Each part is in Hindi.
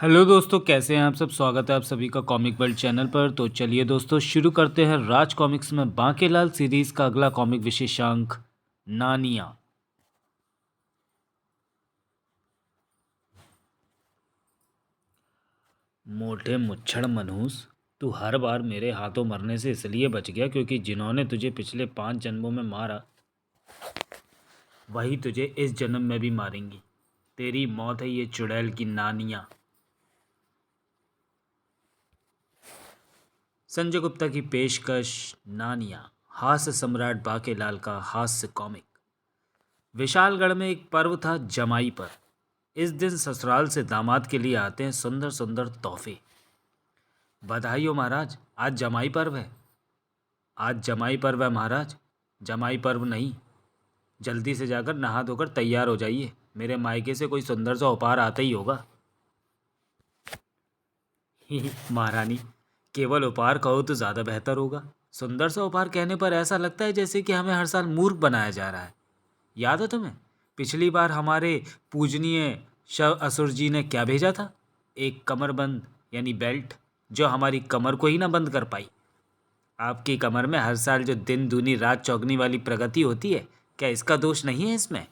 हेलो दोस्तों, कैसे हैं आप सब। स्वागत है आप सभी का कॉमिक वर्ल्ड चैनल पर। तो चलिए दोस्तों, शुरू करते हैं राज कॉमिक्स में बांकेलाल सीरीज का अगला कॉमिक विशेषांक, नानिया। मोटे मुच्छड़ मनहूस, तू हर बार मेरे हाथों मरने से इसलिए बच गया क्योंकि जिन्होंने तुझे पिछले 5 जन्मों में मारा वही तुझे इस जन्म में भी मारेंगी। तेरी मौत है ये चुड़ैल की नानिया। संजय गुप्ता की पेशकश, नानिया, हास्य सम्राट बांकेलाल का हास्य कॉमिक। विशालगढ़ में एक पर्व था जमाई पर। इस दिन ससुराल से दामाद के लिए आते हैं सुंदर सुंदर तोहफे। बधाई हो महाराज, आज जमाई पर्व है। आज जमाई पर्व है महाराज। जमाई पर्व नहीं, जल्दी से जाकर नहा धोकर तैयार हो जाइए। मेरे मायके से कोई सुंदर सा उपहार आता ही होगा। महारानी, केवल उपहार कहो तो ज़्यादा बेहतर होगा। सुंदर सा उपहार कहने पर ऐसा लगता है जैसे कि हमें हर साल मूर्ख बनाया जा रहा है। याद है तुम्हें, पिछली बार हमारे पूजनीय शव असुर जी ने क्या भेजा था? एक कमरबंद यानी बेल्ट, जो हमारी कमर को ही ना बंद कर पाई। आपकी कमर में हर साल जो दिन दूनी रात चौगनी वाली प्रगति होती है, क्या इसका दोष नहीं है इसमें?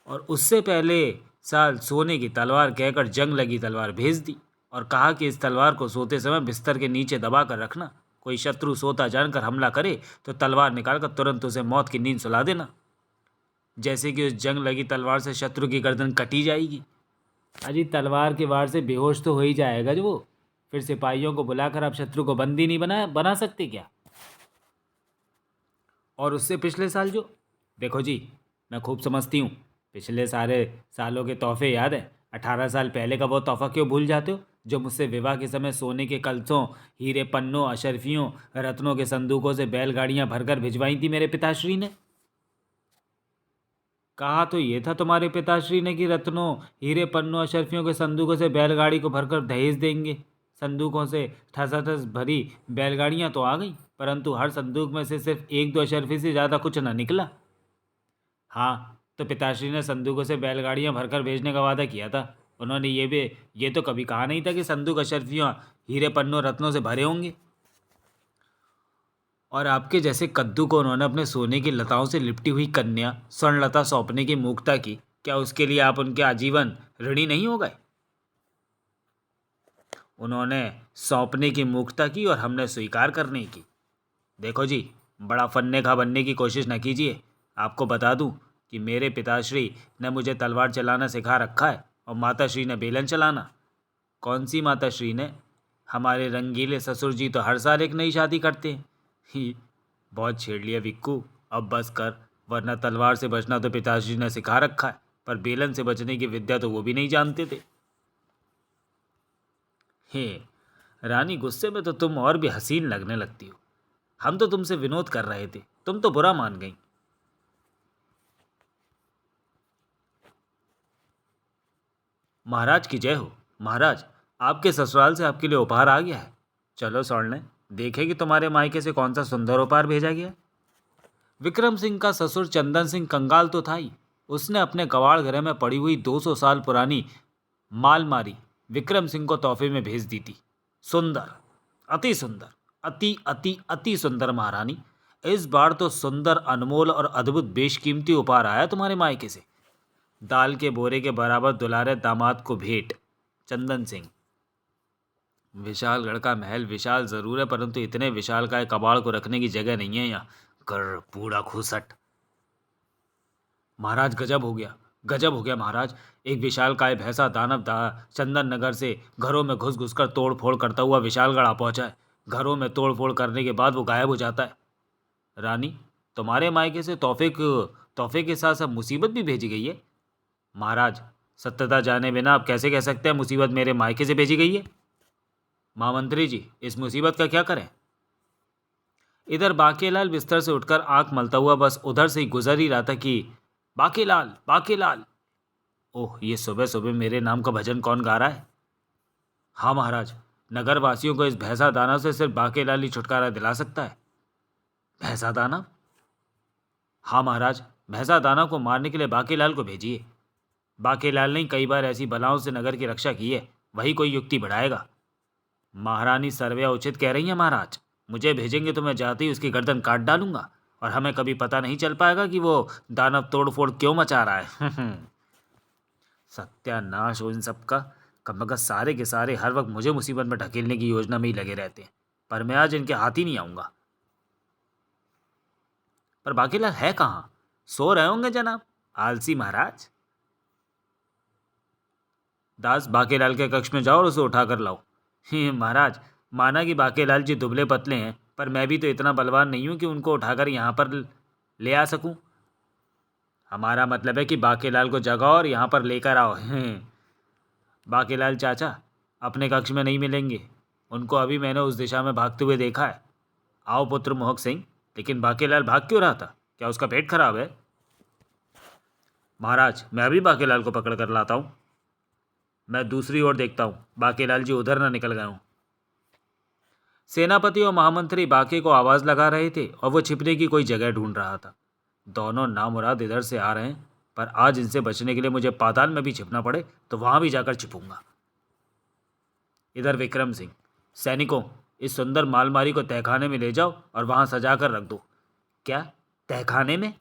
और उससे पहले साल सोने की तलवार कहकर जंग लगी तलवार भेज दी और कहा कि इस तलवार को सोते समय बिस्तर के नीचे दबा कर रखना। कोई शत्रु सोता जानकर हमला करे तो तलवार निकालकर तुरंत उसे मौत की नींद सुला देना। जैसे कि उस जंग लगी तलवार से शत्रु की गर्दन कटी जाएगी। अजी, तलवार के वार से बेहोश तो हो ही जाएगा जो वो। फिर सिपाहियों को बुलाकर आप शत्रु को बंदी नहीं बना सकते क्या? और उससे पिछले साल जो, देखो जी, मैं खूब समझती हूँ। पिछले सारे सालों के तोहफे याद है। 18 साल पहले का वो तोहफा क्यों भूल जाते हो जो मुझसे विवाह के समय सोने के कलसों, हीरे पन्नों, अशर्फियों, रत्नों के संदूकों से बैलगाड़ियाँ भरकर भिजवाई थी मेरे पिताश्री ने। कहा तो ये था तुम्हारे पिताश्री ने कि रत्नों, हीरे पन्नों, अशर्फियों के संदूकों से बैलगाड़ी को भरकर दहेज देंगे। संदूकों से ठसाठस भरी बैलगाड़ियां तो आ गई, परंतु हर संदूक में से सिर्फ एक दो अशर्फी से ज़्यादा कुछ ना निकला। हाँ, तो पिताश्री ने संदूकों से बैलगाड़ियां भरकर भेजने का वादा किया था। उन्होंने ये तो कभी कहा नहीं था कि संदूक अशर्फियाँ, हीरे पन्नों, रत्नों से भरे होंगे। और आपके जैसे कद्दू को उन्होंने अपने सोने की लताओं से लिपटी हुई कन्या स्वर्णलता सौंपने की मूर्खता की। क्या उसके लिए आप उनके आजीवन ऋणी नहीं हो गए? उन्होंने सौंपने की मूर्खता की और हमने स्वीकार करने की। देखो जी, बड़ा फन्ने खा बनने की कोशिश न कीजिए। आपको बता दूं कि मेरे पिताश्री ने मुझे तलवार चलाना सिखा रखा है और माताश्री ने बेलन चलाना। कौन सी माताश्री ने? हमारे रंगीले ससुर जी तो हर साल एक नई शादी करते हैं। ही, बहुत छेड़ लिया विक्कू, अब बस कर। वरना तलवार से बचना तो पिताश्री ने सिखा रखा है, पर बेलन से बचने की विद्या तो वो भी नहीं जानते थे। हे रानी, गुस्से में तो तुम और भी हसीन लगने लगती हो। हम तो तुमसे विनोद कर रहे थे, तुम तो बुरा मान गई। महाराज की जय हो। महाराज, आपके ससुराल से आपके लिए उपहार आ गया है। चलो सौड़ने, देखें कि तुम्हारे मायके से कौन सा सुंदर उपहार भेजा गया है। विक्रम सिंह का ससुर चंदन सिंह कंगाल तो था ही। उसने अपने कबाड़ गृह में पड़ी हुई 200 साल पुरानी मालमारी विक्रम सिंह को तोहफे में भेज दी थी। सुंदर, अति सुंदर, अति अति अति सुंदर महारानी। इस बार तो सुंदर, अनमोल और अद्भुत बेशकीमती उपहार आया तुम्हारे मायके से। दाल के बोरे के बराबर दुलारे दामाद को भेंट, चंदन सिंह। विशालगढ़ का महल विशाल जरूर है, परंतु इतने विशाल का कबाड़ को रखने की जगह नहीं है यहाँ। कर बूढ़ा खूसट। महाराज, गजब हो गया, गजब हो गया महाराज। एक विशालकाय भैंसा दानव चंदन नगर से घरों में घुस घुस कर तोड़ फोड़ करता हुआ विशालगढ़ आ पहुंचा है। घरों में तोड़ फोड़ करने के बाद वो गायब हो जाता है। रानी, तुम्हारे मायके से तोहफे के साथ साथ मुसीबत भी भेजी गई है। महाराज, सत्यता जाने बिना आप कैसे कह सकते हैं मुसीबत मेरे मायके से भेजी गई है? महामंत्री जी, इस मुसीबत का क्या करें? इधर बांकेलाल बिस्तर से उठकर आंख मलता हुआ बस उधर से ही गुजर ही रहा था कि बांकेलाल, बांकेलाल। ओह, ये सुबह सुबह मेरे नाम का भजन कौन गा रहा है? हाँ महाराज, नगर वासियों को इस भैंसा दानव से सिर्फ बांकेलाल ही छुटकारा दिला सकता है। भैंसा दानव? हाँ महाराज, भैंसा दानव को मारने के लिए बांकेलाल को भेजिए। बाकेलाल ने कई बार ऐसी बलाओं से नगर की रक्षा की है, वही कोई युक्ति बढ़ाएगा। महारानी सर्वया उचित कह रही है महाराज। मुझे भेजेंगे तो मैं जाते ही उसकी गर्दन काट डालूंगा, और हमें कभी पता नहीं चल पाएगा कि वो दानव तोड़फोड़ क्यों मचा रहा है। सत्यानाश हो इन सब का। कम मगर सारे के सारे हर वक्त मुझे मुसीबत में ढकेलने की योजना में ही लगे रहते हैं, पर मैं आज इनके हाथ ही नहीं आऊंगा। पर बाकीलाल है कहाँ? सो रहे होंगे जनाब। आलसी महाराज। दास, बाकेलाल के कक्ष में जाओ और उसे उठा कर लाओ। महाराज, माना कि बाकेलाल जी दुबले पतले हैं, पर मैं भी तो इतना बलवान नहीं हूं कि उनको उठाकर यहाँ पर ले आ सकूं। हमारा मतलब है कि बाकेलाल को जगाओ और यहाँ पर लेकर आओ। बाकेलाल चाचा अपने कक्ष में नहीं मिलेंगे। उनको अभी मैंने उस दिशा में भागते हुए देखा है। आओ पुत्र मोहक सिंह। लेकिन बाकेलाल भाग क्यों रहा था? क्या उसका पेट खराब है? महाराज, मैं अभी बाकेलाल को पकड़ कर लाता हूँ। मैं दूसरी ओर देखता हूँ, बाकेलाल जी उधर ना निकल गए हों। सेनापति और महामंत्री बाके को आवाज लगा रहे थे और वो छिपने की कोई जगह ढूंढ रहा था। दोनों नामुराद इधर से आ रहे हैं, पर आज इनसे बचने के लिए मुझे पाताल में भी छिपना पड़े तो वहां भी जाकर छिपूंगा। इधर विक्रम सिंह, सैनिकों, इस सुंदर मालमारी को तहखाने में ले जाओ और वहां सजा कर रख दो। क्या? तहखाने में?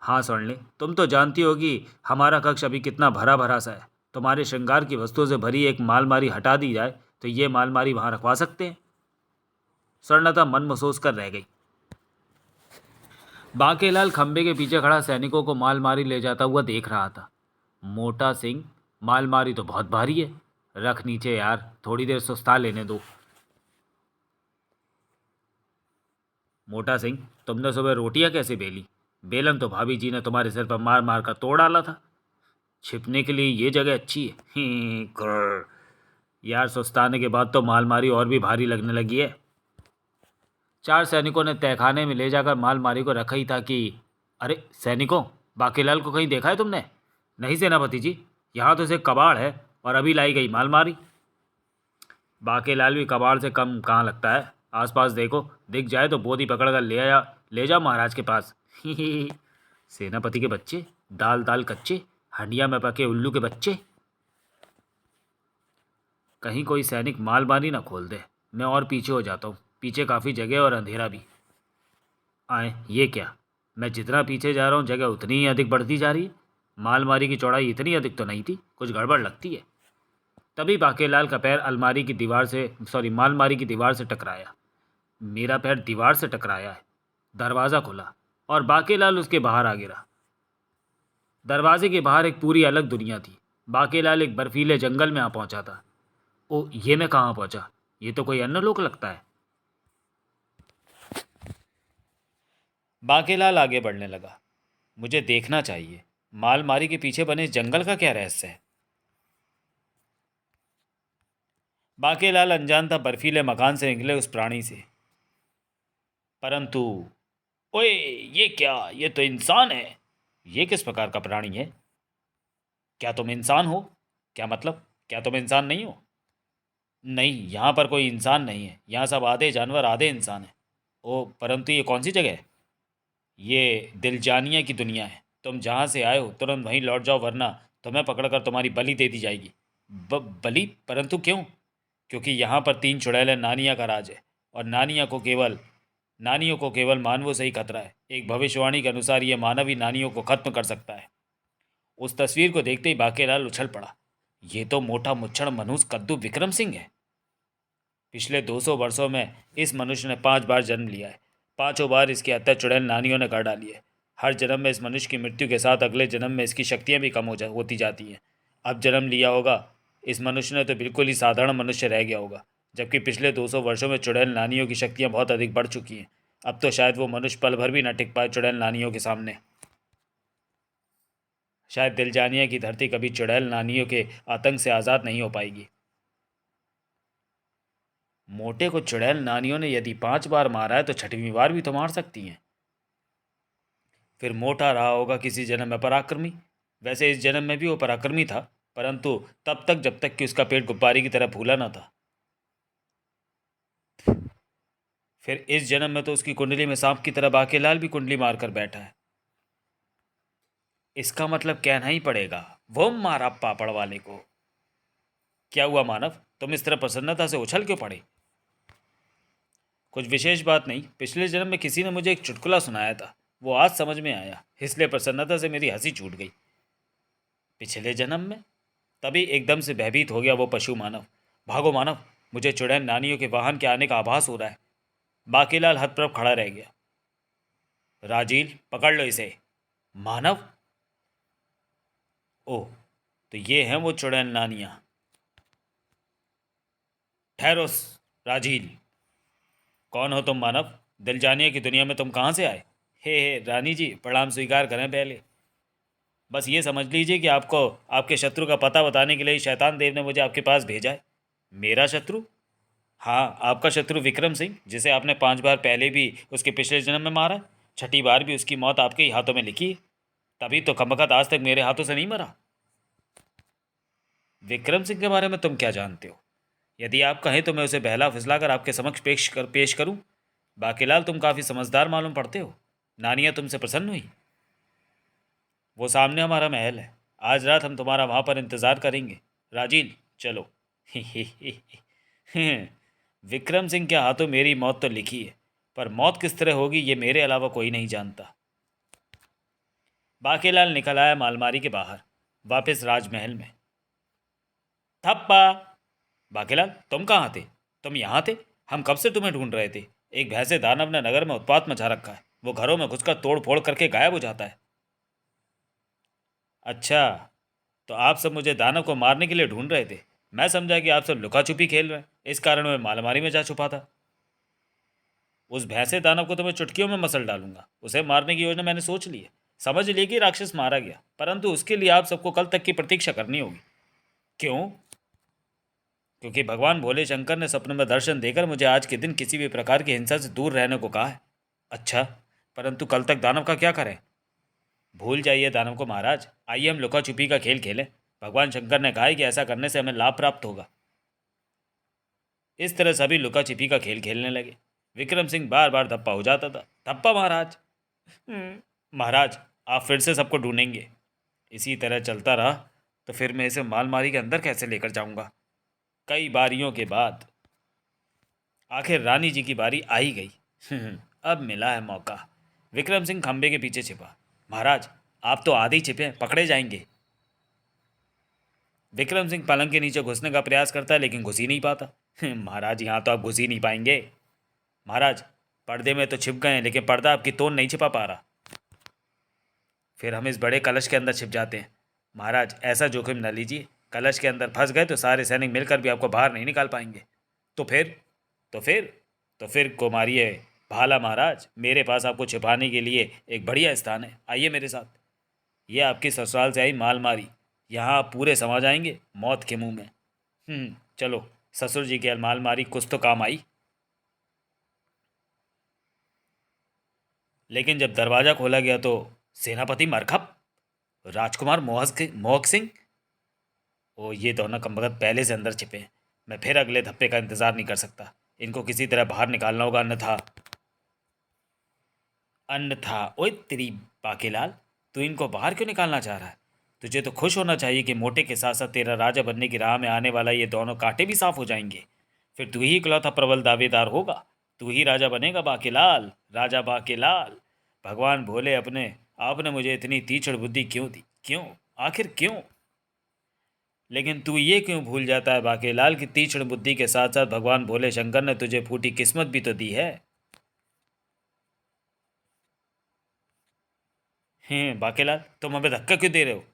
हाँ स्वर्णिम, तुम तो जानती होगी हमारा कक्ष अभी कितना भरा भरा सा है। तुम्हारे श्रृंगार की वस्तुओं से भरी एक मालमारी हटा दी जाए तो ये मालमारी वहां रखवा सकते हैं। स्वर्णलता मन महसूस कर रह गई। बाकेलाल खंबे के पीछे खड़ा सैनिकों को मालमारी ले जाता हुआ देख रहा था। मोटा सिंह, मालमारी तो बहुत भारी है। रख नीचे यार, थोड़ी देर सुस्ता लेने दो। मोटा सिंह, तुमने सुबह रोटियां कैसे बेली? बेलन तो भाभी जी ने तुम्हारे सिर पर मार मार कर तोड़ डाला था। छिपने के लिए ये जगह अच्छी है। ग्रर। यार, सुस्ताने के बाद तो मालमारी और भी भारी लगने लगी है। चार सैनिकों ने तहखाने में ले जाकर मालमारी को रखा ही था कि अरे सैनिकों, बाकीलाल को कहीं देखा है तुमने? नहीं सेनापति जी, यहाँ तो सिर्फ कबाड़ है और अभी लाई गई मालमारी। बाकीलाल भी कबाड़ से कम कहाँ लगता है। आसपास देखो, दिख जाए तो बोधी पकड़ कर ले जाओ महाराज के पास। सेनापति के बच्चे, दाल दाल कच्चे, हंडिया में पके उल्लू के बच्चे। कहीं कोई सैनिक मालमारी ना खोल दे। मैं और पीछे हो जाता हूँ। पीछे काफ़ी जगह और अंधेरा भी। आए, ये क्या? मैं जितना पीछे जा रहा हूँ जगह उतनी ही अधिक बढ़ती जा रही है। मालमारी की चौड़ाई इतनी अधिक तो नहीं थी, कुछ गड़बड़ लगती है। तभी बाकेलाल का पैर अलमारी की दीवार से मालमारी की दीवार से टकराया। मेरा पैर दीवार से टकराया है। दरवाज़ा खुला और बाकेलाल उसके बाहर आ गिरा। दरवाजे के बाहर एक पूरी अलग दुनिया थी। बाकेलाल एक बर्फीले जंगल में आ पहुंचा था। ओ, ये मैं कहाँ पहुंचा? ये तो कोई अन्य लोक लगता है। बाकेलाल आगे बढ़ने लगा। मुझे देखना चाहिए, मालमारी के पीछे बने इस जंगल का क्या रहस्य है। बाकेलाल अनजान था बर्फीले मकान से निकले उस प्राणी से। परंतु ओए, ये क्या? ये तो इंसान है। ये किस प्रकार का प्राणी है? क्या तुम इंसान हो? क्या मतलब? क्या तुम इंसान नहीं हो? नहीं, यहाँ पर कोई इंसान नहीं है। यहाँ सब आधे जानवर आधे इंसान हैं। ओ, परंतु ये कौन सी जगह है? ये दिलजानिया की दुनिया है। तुम जहाँ से आए हो तुरंत वहीं लौट जाओ, वरना तुम्हें पकड़कर तुम्हारी बलि दे दी जाएगी। बलि? परंतु क्यों? क्योंकि यहाँ पर 3 चुड़ैल नानिया का राज है, और नानियों को केवल मानवों से ही खतरा है। एक भविष्यवाणी के अनुसार ये मानव ही नानियों को खत्म कर सकता है। उस तस्वीर को देखते ही बाकेलाल उछल पड़ा। ये तो मोटा मुच्छड़ मनहूस कद्दू विक्रम सिंह है। पिछले 200 वर्षों में इस मनुष्य ने 5 बार जन्म लिया है। पांचों बार इसकी हत्या चुड़ैल नानियों ने कर डाली है। हर जन्म में इस मनुष्य की मृत्यु के साथ अगले जन्म में इसकी शक्तियाँ भी कम होती जाती हैं। अब जन्म लिया होगा इस मनुष्य ने तो बिल्कुल ही साधारण मनुष्य रह गया होगा, जबकि पिछले 200 वर्षों में चुड़ैल नानियों की शक्तियाँ बहुत अधिक बढ़ चुकी हैं। अब तो शायद वो मनुष्य पल भर भी न टिक पाए चुड़ैल नानियों के सामने। शायद दिलजानिया की धरती कभी चुड़ैल नानियों के आतंक से आज़ाद नहीं हो पाएगी। मोटे को चुड़ैल नानियों ने यदि 5 बार मारा है तो छठवीं बार भी तो मार सकती हैं। फिर मोटा रहा होगा किसी जन्म में पराक्रमी। वैसे इस जन्म में भी वो पराक्रमी था, परंतु तब तक जब तक कि उसका पेट गुब्बारे की तरह फूला ना था। फिर इस जन्म में तो उसकी कुंडली में सांप की तरह बाकेलाल भी कुंडली मारकर बैठा है। इसका मतलब कहना ही पड़ेगा वो मारा पापड़ वाले को। क्या हुआ मानव, तुम इस तरह प्रसन्नता से उछल क्यों पड़े? कुछ विशेष बात नहीं, पिछले जन्म में किसी ने मुझे एक चुटकुला सुनाया था, वो आज समझ में आया, इसलिए प्रसन्नता से मेरी हंसी छूट गई। पिछले जन्म में? तभी एकदम से भयभीत हो गया वो पशु मानव। भागो मानव, मुझे चुड़ैल नानियों के वाहन के आने का आभास हो रहा है। बाकीलाल हतप्रभ खड़ा रह गया। राजील, पकड़ लो इसे। मानव? ओह, तो ये हैं वो चुड़ैल नानियाँ। ठहरो राजील। कौन हो तुम मानव? दिल जानिए की दुनिया में तुम कहाँ से आए? हे रानी जी, प्रणाम स्वीकार करें पहले। बस ये समझ लीजिए कि आपको आपके शत्रु का पता बताने के लिए शैतान देव ने मुझे आपके पास भेजा है। मेरा शत्रु? हाँ, आपका शत्रु विक्रम सिंह, जिसे आपने 5 बार पहले भी उसके पिछले जन्म में मारा। छठी बार भी उसकी मौत आपके ही हाथों में लिखी है। तभी तो कमबख्त आज तक मेरे हाथों से नहीं मरा। विक्रम सिंह के बारे में तुम क्या जानते हो? यदि आप कहें तो मैं उसे बहला फिसलाकर आपके समक्ष पेश करूं। बाकीलाल, तुम काफ़ी समझदार मालूम पड़ते हो। नानिया तुमसे प्रसन्न हुई? वो सामने हमारा महल है, आज रात हम तुम्हारा वहाँ पर इंतज़ार करेंगे। राजील, चलो। विक्रम सिंह के हाथों मेरी मौत तो लिखी है, पर मौत किस तरह होगी ये मेरे अलावा कोई नहीं जानता। बाकीलाल निकल आया मालमारी के बाहर, वापस राजमहल में। थप्पा! बाकीलाल, तुम कहाँ थे? तुम यहाँ थे? हम कब से तुम्हें ढूंढ रहे थे। एक भैंसे दानव ने नगर में उत्पात मचा रखा है, वो घरों में घुसकर तोड़ फोड़ करके गायब हो जाता है। अच्छा, तो आप सब मुझे दानव को मारने के लिए ढूंढ रहे थे। मैं समझा कि आप सब लुका छुपी खेल रहे हैं, इस कारण मैं मालमारी में जा छुपा था। उस भैंसे दानव को तो मैं चुटकियों में मसल डालूंगा। उसे मारने की योजना मैंने सोच ली है। समझ लिए कि राक्षस मारा गया, परंतु उसके लिए आप सबको कल तक की प्रतीक्षा करनी होगी। क्यों? क्योंकि भगवान भोले शंकर ने सपने में दर्शन देकर मुझे आज के दिन किसी भी प्रकार की हिंसा से दूर रहने को कहा है। अच्छा, परंतु कल तक दानव का क्या करें? भूल जाइए दानव को महाराज, आइए हम लुका छुपी का खेल खेलें। भगवान शंकर ने कहा है कि ऐसा करने से हमें लाभ प्राप्त होगा। इस तरह सभी लुका छिपी का खेल खेलने लगे। विक्रम सिंह बार बार धप्पा हो जाता था। धप्पा महाराज। महाराज, आप फिर से सबको ढूंढेंगे। इसी तरह चलता रहा तो फिर मैं इसे मालमारी के अंदर कैसे लेकर जाऊंगा। कई बारियों के बाद आखिर रानी जी की बारी आ ही गई। अब मिला है मौका। विक्रम सिंह खंबे के पीछे छिपा। महाराज, आप तो आधे ही छिपे हैं, पकड़े जाएंगे। विक्रम सिंह पलंग के नीचे घुसने का प्रयास करता है, लेकिन घुस ही नहीं पाता। महाराज, यहाँ तो आप घुस ही नहीं पाएंगे। महाराज, पर्दे में तो छिप गए हैं, लेकिन पर्दा आपकी तोड़ नहीं छिपा पा रहा। फिर हम इस बड़े कलश के अंदर छिप जाते हैं। महाराज, ऐसा जोखिम न लीजिए। कलश के अंदर फंस गए तो सारे सैनिक मिलकर भी आपको बाहर नहीं निकाल पाएंगे। तो फिर तो फिर तो फिर को मारिए भाला महाराज। मेरे पास आपको छिपाने के लिए एक बढ़िया स्थान है, आइए मेरे साथ। ये आपकी ससुराल से आई माल मारी, यहाँ आप पूरे समा जाएंगे मौत के मुंह में। चलो, ससुर जी की माल मारी कुछ तो काम आई। लेकिन जब दरवाज़ा खोला गया तो सेनापति मरखप, राजकुमार मोहक सिंह। ओ, ये दोनों कमबख्त पहले से अंदर छिपे हैं। मैं फिर अगले धप्पे का इंतज़ार नहीं कर सकता। इनको किसी तरह बाहर निकालना होगा, अन्यथा ओए तेरी बाकीलाल, तू इनको बाहर क्यों निकालना चाह रहा है? तुझे तो खुश होना चाहिए कि मोटे के साथ साथ तेरा राजा बनने की राह में आने वाला ये दोनों कांटे भी साफ हो जाएंगे। फिर तू ही इकलौता प्रबल दावेदार होगा। तू ही राजा बनेगा बाकीलाल, राजा बाकीलाल। भगवान भोले, अपने आपने मुझे इतनी तीक्ष्ण बुद्धि क्यों दी? क्यों? आखिर क्यों? लेकिन तू ये क्यों भूल जाता है बाकीलाल की तीक्ष्ण बुद्धि के साथ साथ भगवान भोले शंकर ने तुझे फूटी किस्मत भी तो दी है। बाकीलाल, तुम हमें धक्का क्यों दे रहे हो?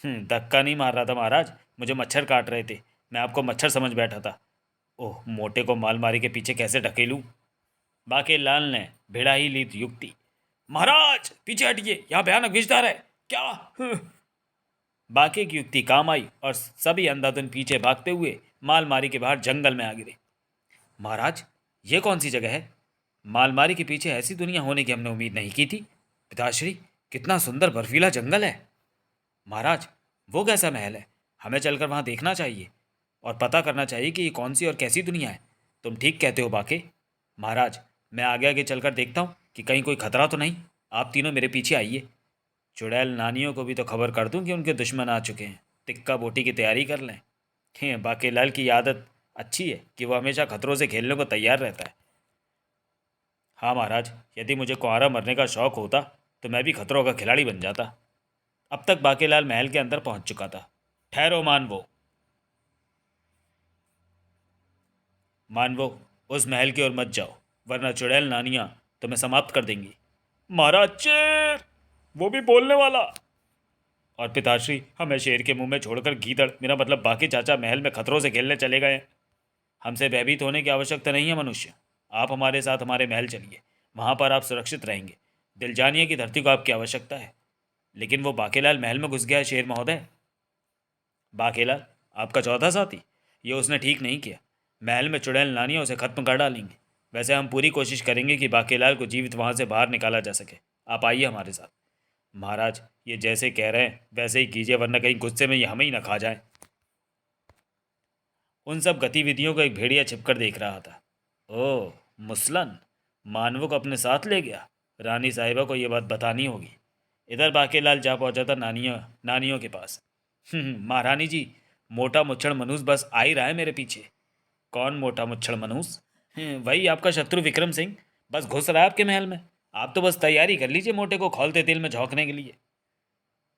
धक्का नहीं मार रहा था महाराज, मुझे मच्छर काट रहे थे। मैं आपको मच्छर समझ बैठा था। ओह, मोटे को मालमारी के पीछे कैसे ढकेलूं? बाकीलाल ने भिड़ा ही ली युक्ति। महाराज, पीछे हटिए, यहाँ भयानक विषधार है। क्या? बाकी की युक्ति काम आई और सभी अंधाधुन पीछे भागते हुए मालमारी के बाहर जंगल में आ गिरे। महाराज, ये कौन सी जगह है? मालमारी के पीछे ऐसी दुनिया होने की हमने उम्मीद नहीं की थी। पिताश्री, कितना सुंदर बर्फीला जंगल है। महाराज, वो कैसा महल है? हमें चलकर वहाँ देखना चाहिए और पता करना चाहिए कि ये कौन सी और कैसी दुनिया है। तुम ठीक कहते हो बाके। महाराज, मैं आगे आगे चलकर देखता हूँ कि कहीं कोई खतरा तो नहीं। आप तीनों मेरे पीछे आइए। चुड़ैल नानियों को भी तो खबर कर दूं कि उनके दुश्मन आ चुके हैं, तिक्का बोटी की तैयारी कर लें। बाकीलाल की आदत अच्छी है कि वो हमेशा खतरों से खेलने को तैयार रहता है। हाँ महाराज, यदि मुझे कुंवारा मरने का शौक होता तो मैं भी खतरों का खिलाड़ी बन जाता। अब तक बाकीलाल महल के अंदर पहुंच चुका था। ठहरो मानवो, मानवो, उस महल की ओर मत जाओ, वरना चुड़ैल नानियां तुम्हें समाप्त कर देंगी। महाराज चेर, वो भी बोलने वाला। और पिताश्री, हमें शेर के मुंह में छोड़कर गीदड़, मेरा मतलब बाकी चाचा, महल में खतरों से खेलने चले गए हैं। हमसे भयभीत होने की आवश्यकता नहीं है मनुष्य। आप हमारे साथ हमारे महल चलिए, वहां पर आप सुरक्षित रहेंगे। दिल जानिए की धरती को आपकी आवश्यकता है। लेकिन वो बाकेलाल महल में घुस गया है शेर महोदय। बाकेलाल, आपका चौथा साथी? ये उसने ठीक नहीं किया। महल में चुड़ैल नानियां उसे खत्म कर डालेंगे। वैसे हम पूरी कोशिश करेंगे कि बाकेलाल को जीवित वहां से बाहर निकाला जा सके। आप आइए हमारे साथ। महाराज, ये जैसे कह रहे हैं वैसे ही कीजिए, वरना कहीं गुस्से में ये हमें ही न खा जाए। उन सब गतिविधियों को एक भेड़िया छिपकर देख रहा था। ओह, मुसलन मानवों को अपने साथ ले गया। रानी साहिबा को यह बात बतानी होगी। इधर बाकेलाल जा पहुंचा था नानियों के पास। महारानी जी, मोटा मुच्छड़ मनूस बस आ ही रहा है मेरे पीछे। कौन मोटा मुच्छड़ मनूस? वही आपका शत्रु विक्रम सिंह, बस घुस रहा है आपके महल में। आप तो बस तैयारी कर लीजिए मोटे को खौलते तेल में झोंकने के लिए।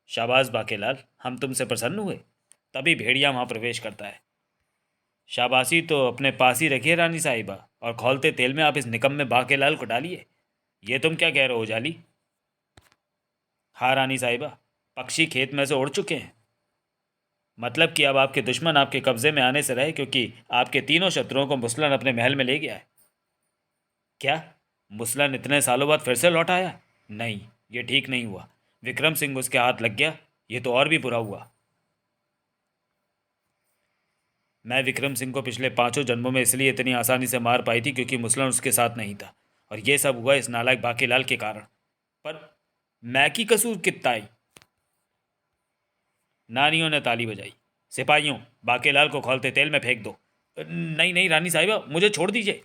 शाबाश बाकेलाल, हम तुमसे प्रसन्न हुए। तभी भेड़िया वहां प्रवेश करता है। शाबाशी तो अपने पास ही रखिए रानी साहिबा, और खौलते तेल में आप इस निकम्मे बाकेलाल को डालिए। ये तुम क्या कह रहे हो जाली? हाँ रानी साहिबा, पक्षी खेत में से उड़ चुके हैं। मतलब कि अब आपके दुश्मन आपके कब्जे में आने से रहे, क्योंकि आपके तीनों शत्रुओं को मुसलन अपने महल में ले गया है। क्या? मुसलन इतने सालों बाद फिर से लौट आया? नहीं, ये ठीक नहीं हुआ। विक्रम सिंह उसके हाथ लग गया, ये तो और भी बुरा हुआ। मैं विक्रम सिंह को पिछले 5 जन्मों में इसलिए इतनी आसानी से मार पाई थी क्योंकि मुसलन उसके साथ नहीं था, और ये सब हुआ इस नालायक बाकीलाल के कारण। पर मैं की कसूर कितना आई? नानियों ने ताली बजाई। सिपाहियों, बाकीलाल को खौलते तेल में फेंक दो। नहीं नहीं रानी साहिबा, मुझे छोड़ दीजिए।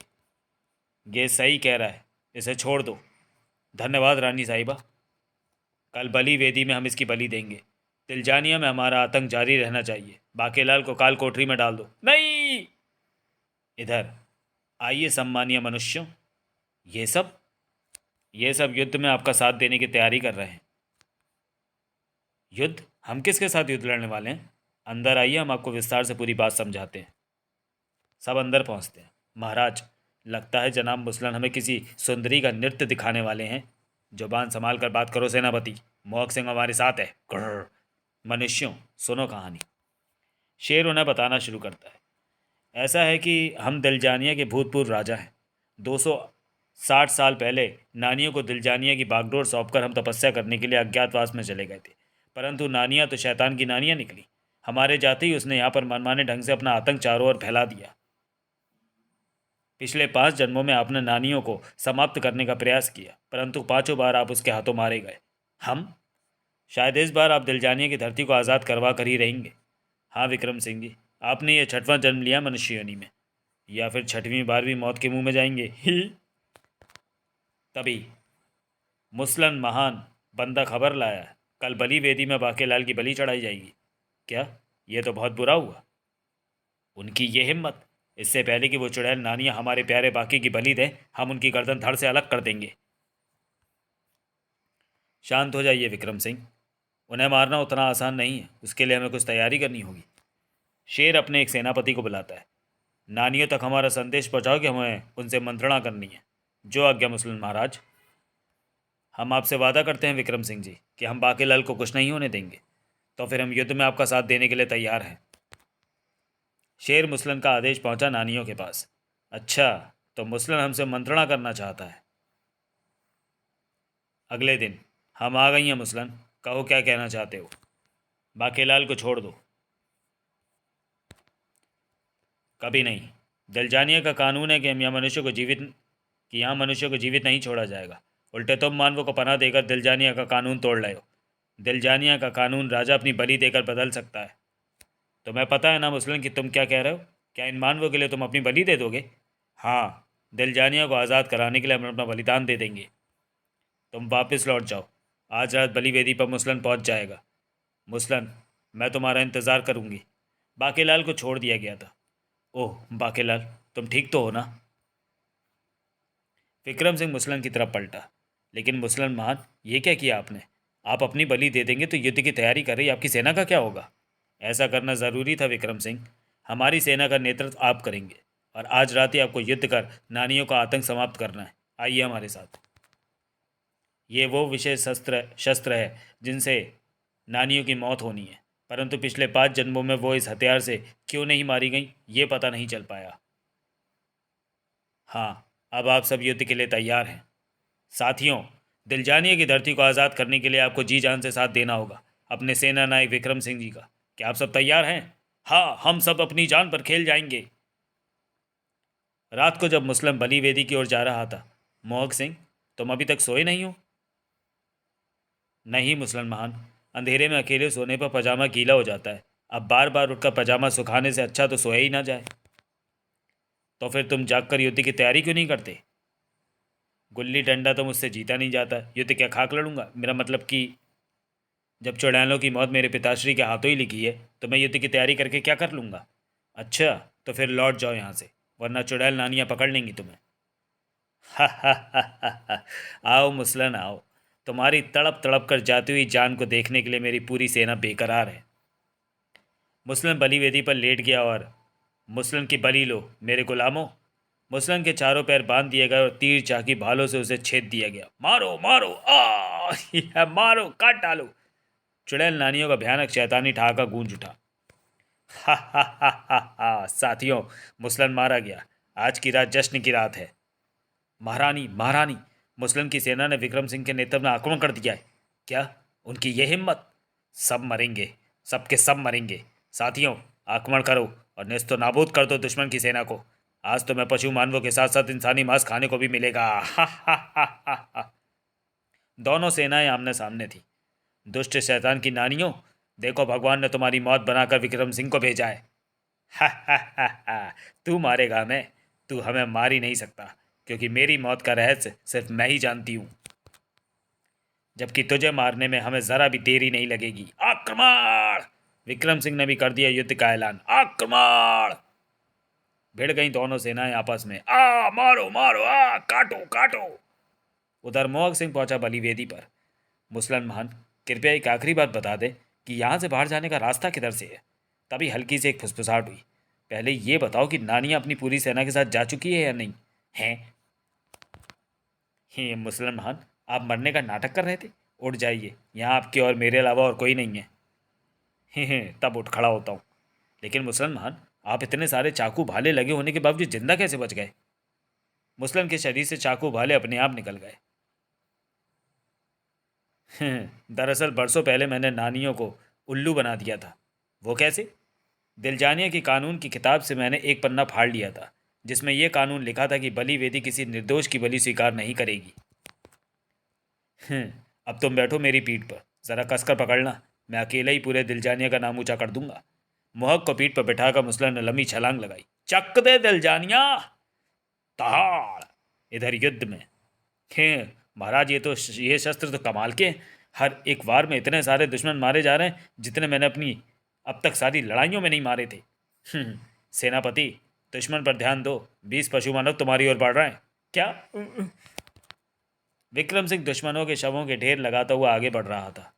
ये सही कह रहा है, इसे छोड़ दो। धन्यवाद रानी साहिबा। कल बलि वेदी में हम इसकी बलि देंगे। तिलजानिया में हमारा आतंक जारी रहना चाहिए। बाकेलाल को काल कोठरी में डाल दो। नहीं! इधर आइए सम्मानीय मनुष्यों। ये सब ये सब युद्ध में आपका साथ देने की तैयारी कर रहे हैं। युद्ध? हम किसके साथ युद्ध लड़ने वाले हैं? अंदर आइए, हम आपको विस्तार से पूरी बात समझाते हैं। सब अंदर पहुंचते हैं। महाराज, लगता है जनाब मुसलन हमें किसी सुंदरी का नृत्य दिखाने वाले हैं। जुबान संभाल कर बात करो सेनापति, मोहक सिंह हमारे साथ है। ग्रर। मनुष्यों, सुनो कहानी। शेर उन्हें बताना शुरू करता है। ऐसा है कि हम दिलजानिया के भूतपूर्व राजा हैं। 260 साल पहले नानियों को दिलजानिया की बागडोर सौंपकर हम तपस्या करने के लिए अज्ञातवास में चले गए थे। परंतु नानिया तो शैतान की नानियाँ निकली। हमारे जाते ही उसने यहाँ पर मनमाने ढंग से अपना आतंक चारों ओर फैला दिया। पिछले 5 जन्मों में आपने नानियों को समाप्त करने का प्रयास किया, परंतु 5 बार आप उसके हाथों मारे गए। हम? शायद इस बार आप दिलजानिया की धरती को आज़ाद करवा कर ही रहेंगे। हाँ विक्रम सिंह जी, आपने ये 6वां जन्म लिया मनुष्य योनि में, या फिर 6वीं बार भी मौत के मुंह में जाएंगे। ही। तभी मुसलन महान बंदा खबर लाया, कल बलि वेदी में बाकेलाल की बलि चढ़ाई जाएगी। क्या? ये तो बहुत बुरा हुआ। उनकी ये हिम्मत! इससे पहले कि वो चुड़ैल नानियां हमारे प्यारे बाकी की बलि दें, हम उनकी गर्दन धड़ से अलग कर देंगे। शांत हो जाइए विक्रम सिंह, उन्हें मारना उतना आसान नहीं है। उसके लिए हमें कुछ तैयारी करनी होगी। शेर अपने एक सेनापति को बुलाता है। नानियों तक हमारा संदेश पहुंचाओ कि हमें उनसे मंत्रणा करनी है। जो आज्ञा मुसलन महाराज। हम आपसे वादा करते हैं विक्रम सिंह जी कि हम बाकीलाल को कुछ नहीं होने देंगे। तो फिर हम युद्ध में आपका साथ देने के लिए तैयार हैं। शेर मुसलन का आदेश पहुंचा नानियों के पास। अच्छा, तो मुसलन हमसे मंत्रणा करना चाहता है। अगले दिन, हम आ गई हैं मुसलन, कहो क्या कहना चाहते हो। बाकीलाल को छोड़ दो। कभी नहीं। दिलजानिया का कानून है कि यहाँ मनुष्य को जीवित नहीं छोड़ा जाएगा। उल्टे तुम मानवों को पनाह देकर दिलजानिया का कानून तोड़ लाए हो। दिलजानिया का कानून राजा अपनी बलि देकर बदल सकता है। तुम्हें पता है ना मुसलन कि तुम क्या कह रहे हो? क्या इन मानवों के लिए तुम अपनी बलि दे दोगे? हाँ, दिलजानिया को आज़ाद कराने के लिए हम अपना बलिदान दे देंगे। तुम वापस लौट जाओ आज रात बलिवेदी पर मुसलन पहुंच जाएगा। मुसलन, मैं तुम्हारा इंतज़ार करूंगी। बाकेलाल को छोड़ दिया गया था। ओह बाकेलाल, तुम ठीक तो हो ना? विक्रम सिंह मुसलन की तरफ पलटा। लेकिन मुसलन महान, ये क्या किया आपने? आप अपनी बलि दे देंगे तो युद्ध की तैयारी कर रही आपकी सेना का क्या होगा? ऐसा करना ज़रूरी था विक्रम सिंह। हमारी सेना का नेतृत्व आप करेंगे और आज रात ही आपको युद्ध कर नानियों का आतंक समाप्त करना है। आइए हमारे साथ। ये वो विशेष शस्त्र शस्त्र है जिनसे नानियों की मौत होनी है, परंतु पिछले 5 जन्मों में वो इस हथियार से क्यों नहीं मारी गई ये पता नहीं चल पाया। हाँ, अब आप सब युद्ध के लिए तैयार हैं। साथियों, दिलजानिया की धरती को आज़ाद करने के लिए आपको जी जान से साथ देना होगा अपने सेना नायक विक्रम सिंह जी का। क्या आप सब तैयार हैं? हाँ, हम सब अपनी जान पर खेल जाएंगे। रात को जब मुस्लिम बली वेदी की ओर जा रहा था, मोहक सिंह, तुम अभी तक सोए नहीं हो? नहीं मुसलमान, अंधेरे में अकेले सोने पर पजामा गीला हो जाता है। अब बार बार उठकर पजामा सुखाने से अच्छा तो सोया ही ना जाए। तो फिर तुम जागकर युद्ध की तैयारी क्यों नहीं करते? गुल्ली डंडा तो मुझसे जीता नहीं जाता, युद्ध क्या खाक लड़ूंगा? मेरा मतलब कि जब चुड़ैलों की मौत मेरे पिताश्री के हाथों ही लिखी है तो मैं युद्ध की तैयारी करके क्या कर लूँगा? अच्छा, तो फिर लौट जाओ यहाँ से, वरना चुड़ैल नानियाँ पकड़ लेंगी तुम्हें। हा हा हा हा हा। आओ मुसलन आओ, तुम्हारी तड़प तड़प कर जाती हुई जान को देखने के लिए मेरी पूरी सेना बेकरार है। मुस्लिम बलि वेदी पर लेट गया और मुस्लिम की बलि लो मेरे गुलामों। मुस्लिम के चारों पैर बांध दिए गए और तीर चाकी भालों से उसे छेद दिया गया। मारो मारो या मारो, काट डालो। चुड़ैल नानियों का भयानक शैतानी ठहाका गूंज उठा। हा हा हा हा हा। साथियों, मुस्लिम मारा गया। आज की रात जश्न की रात है। महारानी महारानी, मुस्लिम की सेना ने विक्रम सिंह के नेतृत्व में आक्रमण कर दिया है। क्या? उनकी यह हिम्मत! सब मरेंगे, सबके सब मरेंगे। साथियों, आक्रमण करो और नेस्तो नाबूद कर दो दुश्मन की सेना को। आज तो मैं पशु मानवों के साथ साथ इंसानी मांस खाने को भी मिलेगा। हा हा हा हा हा। दोनों सेनाएं आमने सामने थी। दुष्ट शैतान की नानियों, देखो भगवान ने तुम्हारी मौत बनाकर विक्रम सिंह को भेजा है। हा हा हा हा। तू मारेगा हमें? तू हमें मार ही नहीं सकता, क्योंकि मेरी मौत का रहस्य सिर्फ मैं ही जानती हूँ। जबकि तुझे मारने में हमें जरा भी देरी नहीं लगेगी। आक्रमण! विक्रम सिंह ने भी कर दिया युद्ध का ऐलान। आक्रमण! भिड़ गई दोनों सेनाएं आपस में। मारो मारो, काटो काटो। उधर मोहक सिंह पहुंचा बलिवेदी पर। मुसलन महान, कृपया एक आखिरी बात बता दे कि यहाँ से बाहर जाने का रास्ता किधर से है? तभी हल्की से एक फुसफुसाहट हुई। पहले ये बताओ कि नानियाँ अपनी पूरी सेना के साथ जा चुकी है या नहीं? हैं? हे मुसलन महान, आप मरने का नाटक कर रहे थे? उठ जाइए, यहाँ आपके और मेरे अलावा और कोई नहीं है। हे तब उठ खड़ा होता हूँ। लेकिन मुसलन महान, आप इतने सारे चाकू भाले लगे होने के बावजूद जिंदा कैसे बच गए? मुसलन के शरीर से चाकू भाले अपने आप निकल गए। दरअसल बरसों पहले मैंने नानियों को उल्लू बना दिया था। वो कैसे? दिलजानिया की कानून की किताब से मैंने एक पन्ना फाड़ लिया था, जिसमें यह कानून लिखा था कि बलि वेदी किसी निर्दोष की बलि स्वीकार नहीं करेगी। अब तुम बैठो मेरी पीठ पर, ज़रा कसकर पकड़ना, मैं अकेला ही पूरे दिलजानिया का नाम ऊंचा कर दूंगा। मोहक को पीठ पर बैठाकर मुसलन ने लंबी छलांग लगाई। चक दे दिलजानिया! तहाड़! इधर युद्ध में। महाराज, ये शस्त्र तो कमाल के हैं। हर एक वार में इतने सारे दुश्मन मारे जा रहे हैं जितने मैंने अपनी अब तक सारी लड़ाइयों में नहीं मारे थे। सेनापति, दुश्मन पर ध्यान दो, 20 पशु मानव तुम्हारी ओर बढ़ रहे हैं। क्या? विक्रम सिंह दुश्मनों के शवों के ढेर लगाता हुआ आगे बढ़ रहा था।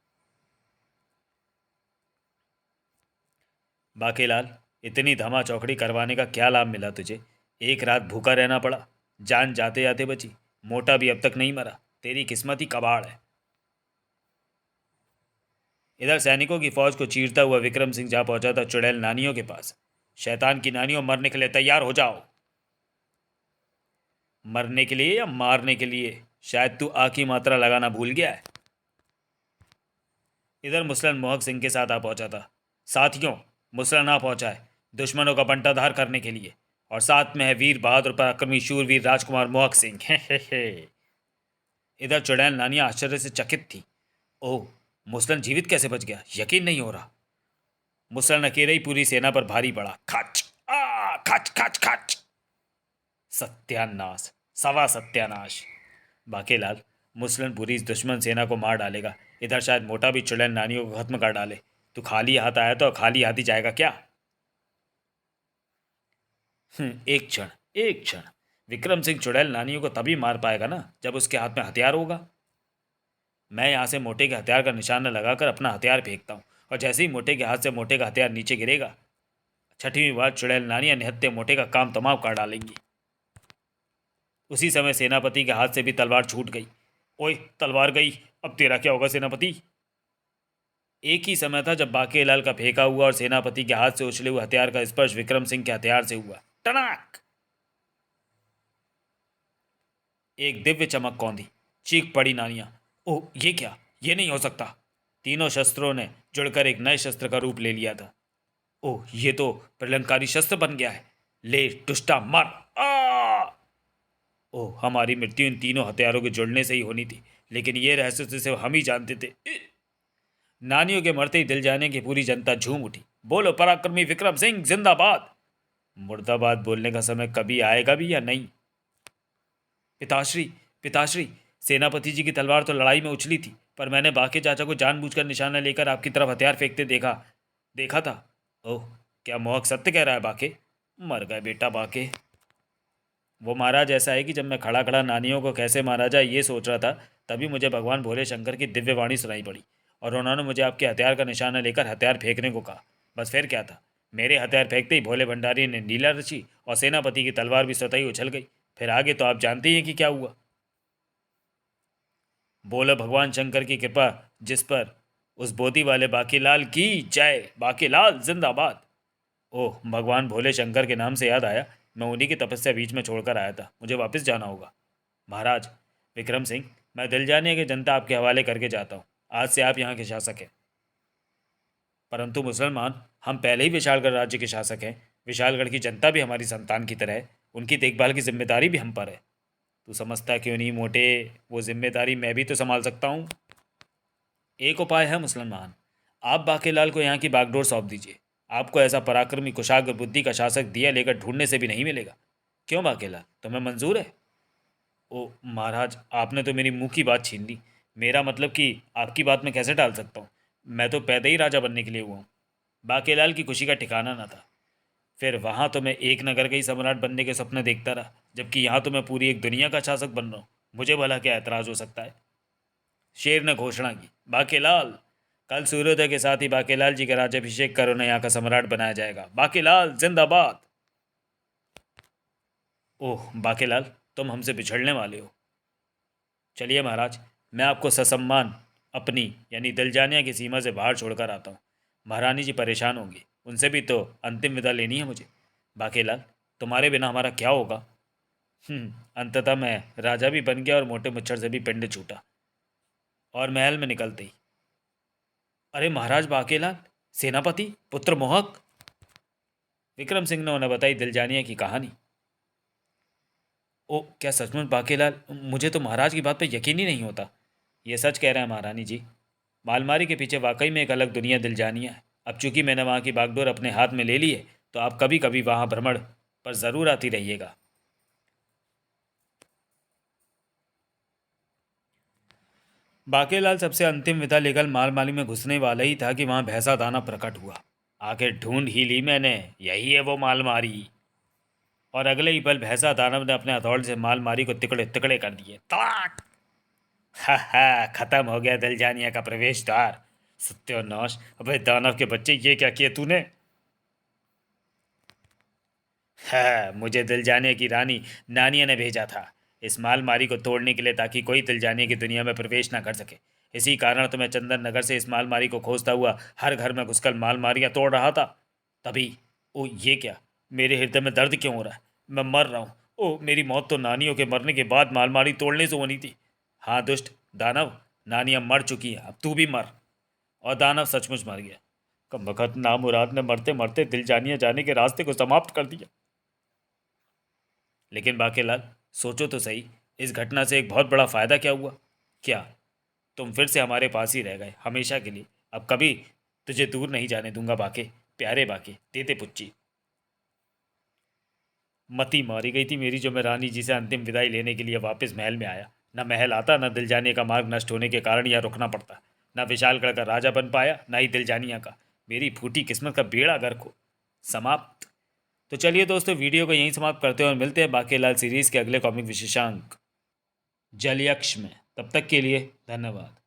बाकेलाल, इतनी धमा चौकड़ी करवाने का क्या लाभ मिला तुझे? एक रात भूखा रहना पड़ा, जान जाते जाते बची, मोटा भी अब तक नहीं मरा। तेरी किस्मत ही कबाड़ है। इधर सैनिकों की फौज को चीरता हुआ विक्रम सिंह जा पहुंचा था चुड़ैल नानियों के पास। शैतान की नानियों, मरने के लिए तैयार हो जाओ। मरने के लिए या मारने के लिए? शायद तू आ की मात्रा लगाना भूल गया है। इधर मुसलन मोहक सिंह के साथ आ पहुंचा था। साथियों, मुसलन आ पहुंचा है दुश्मनों का बंटाधार करने के लिए, और साथ में है वीर बहादुर पराक्रमी शूरवीर राजकुमार मोहक सिंह। हे। इधर चुड़ैल नानियां आश्चर्य से चकित थी। ओह, मुसलन जीवित कैसे बच गया? यकीन नहीं हो रहा। मुसलन अकेले ही पूरी सेना पर भारी पड़ा। खच! खच खच खच! सत्यानाश, सवा सत्यानाश। बाकेलाल, मुसलनपुरी इस दुश्मन सेना को मार डालेगा। इधर शायद मोटा भी चुड़ैल नानियों को खत्म कर डाले। तू खाली हाथ आया तो खाली हाथ ही जाएगा क्या? एक क्षण, एक क्षण। विक्रम सिंह चुड़ैल नानियों को तभी मार पाएगा ना जब उसके हाथ में हथियार होगा। मैं यहाँ से मोटे के हथियार का निशाना लगाकर अपना हथियार फेंकता हूँ, और जैसे ही मोटे के हाथ से मोटे का हथियार नीचे गिरेगा, छठवीं बार चुड़ैल नानियां निहत्थे मोटे का काम तमाम कर डालेंगी। उसी समय सेनापति के हाथ से भी तलवार छूट गई। ओए, तलवार गई, अब तेरा क्या होगा सेनापति? एक ही समय था जब बाकेलाल का फेंका हुआ और सेनापति के हाथ से उछले हुए हथियार का स्पर्श विक्रम सिंह के हथियार से हुआ। टनाक! एक दिव्य चमक कौंधी। चीख पड़ी नानियां। ओह, ये क्या? ये नहीं हो सकता। तीनों शस्त्रों ने जुड़कर एक नए शस्त्र का रूप ले लिया था। ओह, ये तो प्रलंकारी शस्त्र बन गया है। ले टुष्टा, मार! आ! ओह, हमारी मृत्यु इन तीनों हथियारों के जुड़ने से ही होनी थी, लेकिन ये रहस्य तो सिर्फ हम ही जानते थे। नानियों के मरते ही दिल जाने की पूरी जनता झूम उठी। बोलो पराक्रमी विक्रम सिंह जिंदाबाद! मुर्दाबाद बोलने का समय कभी आएगा भी या नहीं? पिताश्री, पिताश्री, सेनापति जी की तलवार तो लड़ाई में उछली थी, पर मैंने बाके चाचा को जानबूझकर निशाना लेकर आपकी तरफ हथियार फेंकते देखा देखा था। ओह, क्या मोहक सत्य कह रहा है बाके? मर गए बेटा बाके। वो महाराज, ऐसा है कि जब मैं खड़ा खड़ा नानियों को कैसे मारा जाए ये सोच रहा था, तभी मुझे भगवान भोले शंकर की दिव्य वाणी सुनाई पड़ी, और उन्होंने मुझे आपके हथियार का निशाना लेकर हथियार फेंकने को कहा। बस फिर क्या था, मेरे हथियार फेंकते ही भोले भंडारी ने लीला रची और सेनापति की तलवार भी स्वतः ही उछल गई। फिर आगे तो आप जानते ही हैं कि क्या हुआ। बोलो भगवान शंकर की कृपा जिस पर, उस बोधी वाले बाकीलाल की जय। बाकीलाल जिंदाबाद! ओह, भगवान भोले शंकर के नाम से याद आया, मैं उन्हीं की तपस्या बीच में छोड़कर आया था। मुझे वापस जाना होगा। महाराज विक्रम सिंह, मैं दिल जाने की जनता आपके हवाले करके जाता हूँ। आज से आप यहाँ के शासक हैं। परंतु मुसलमान, हम पहले ही विशालगढ़ राज्य के शासक हैं। विशालगढ़ की जनता भी हमारी संतान की तरह है। उनकी देखभाल की जिम्मेदारी भी हम पर है। तू समझता क्यों नहीं मोटे? वो जिम्मेदारी मैं भी तो संभाल सकता हूँ। एक उपाय है मुसलमान, आप बाकेलाल को यहाँ की बागडोर सौंप दीजिए। आपको ऐसा पराक्रमी कुशाग्र बुद्धि का शासक दिया लेकर ढूंढने से भी नहीं मिलेगा। क्यों बाकेलाल, तुम्हें मंजूर है? ओ महाराज, आपने तो मेरी मुंह की बात छीन ली। मेरा मतलब कि आपकी बात मैं कैसे टाल सकता हूँ? मैं तो पैदा ही राजा बनने के लिए हुआ हूँ। बाकेलाल की खुशी का ठिकाना ना था। फिर वहाँ तो मैं एक नगर का ही सम्राट बनने के सपने देखता रहा, जबकि यहाँ तो मैं पूरी एक दुनिया का शासक बन रहा हूँ। मुझे भला क्या एतराज़ हो सकता है? शेर ने घोषणा की। बाकेलाल, कल सूर्योदय के साथ ही बाकेलाल जी का राज्याभिषेक कर उन्हें यहाँ का सम्राट बनाया जाएगा। बाकेलाल जिंदाबाद! ओह बाकेलाल, तुम हमसे बिछड़ने वाले हो। चलिए महाराज, मैं आपको ससम्मान अपनी यानी दिलजानिया की सीमा से बाहर छोड़कर आता हूँ। महारानी जी परेशान होंगी, उनसे भी तो अंतिम विदा लेनी है मुझे। बाकेलाल, तुम्हारे बिना हमारा क्या होगा? अंततः मैं राजा भी बन गया और मोटे मुच्छर से भी पिंड छूटा। और महल में निकलते ही, अरे महाराज बाकेलाल, सेनापति पुत्र मोहक! विक्रम सिंह ने उन्हें बताई दिलजानिया की कहानी। ओ, क्या सचमुच बाकेलाल? मुझे तो महाराज की बात पर यकीन ही नहीं होता। ये सच कह रहे हैं महारानी जी। मालमारी के पीछे वाकई में एक अलग दुनिया दिलजानिया है। अब चूंकि मैंने वहाँ की बागडोर अपने हाथ में ले ली है, तो आप कभी कभी वहाँ भ्रमण पर ज़रूर आती रहिएगा। बाकेलाल सबसे अंतिम विदा लेकर मालमाली में घुसने वाला ही था कि वहाँ भैंसा दाना प्रकट हुआ। आखिर ढूंढ ही ली मैंने, यही है वो मालमारी। और अगले ही पल भैंसा दानव ने अपने हथौड़े से मालमारी को तिकड़े तिकड़े कर दिए। तड़ाक! हा हा, खत्म हो गया दिलजानिया का प्रवेश द्वार। सत्यानाश! अबे दानव के बच्चे, ये क्या किए तूने? हाँ, मुझे दिलजानिया की रानी नानिया ने भेजा था इस मालमारी को तोड़ने के लिए, ताकि कोई दिलजानिया की दुनिया में प्रवेश ना कर सके। इसी कारण तो मैं चंदन नगर से इस मालमारी को खोजता हुआ हर घर में घुसकर मालमारियां तोड़ रहा था। तभी, ओ ये क्या, मेरे हृदय में दर्द क्यों हो रहा है? मैं मर रहा हूँ। ओ, मेरी मौत तो नानियों के मरने के बाद मालमारी तोड़ने से होनी थी। हाँ दुष्ट दानव, नानियां मर चुकी हैं, अब तू भी मर। और दानव सचमुच मर गया। कमबख्त नामुराद ने मरते मरते दिलजानिया जाने के रास्ते को समाप्त कर दिया। लेकिन बाकेलाल, सोचो तो सही, इस घटना से एक बहुत बड़ा फायदा क्या हुआ? क्या? तुम फिर से हमारे पास ही रह गए हमेशा के लिए। अब कभी तुझे दूर नहीं जाने दूंगा बाके। प्यारे बाके, देते पुच्ची। मती मारी गई थी मेरी जो मैं रानी जी से अंतिम विदाई लेने के लिए वापस महल में आया। न महल आता, न दिलजानिया का मार्ग नष्ट होने के कारण यहाँ रुकना पड़ता। न विशालगढ़ का राजा बन पाया, न ही दिलजानिया का। मेरी फूटी किस्मत का बेड़ा गर्क हो। समाप्त। तो चलिए दोस्तों, वीडियो को यहीं समाप्त करते हैं और मिलते हैं बाकीलाल सीरीज़ के अगले कॉमिक विशेषांक जलयक्ष में। तब तक के लिए धन्यवाद।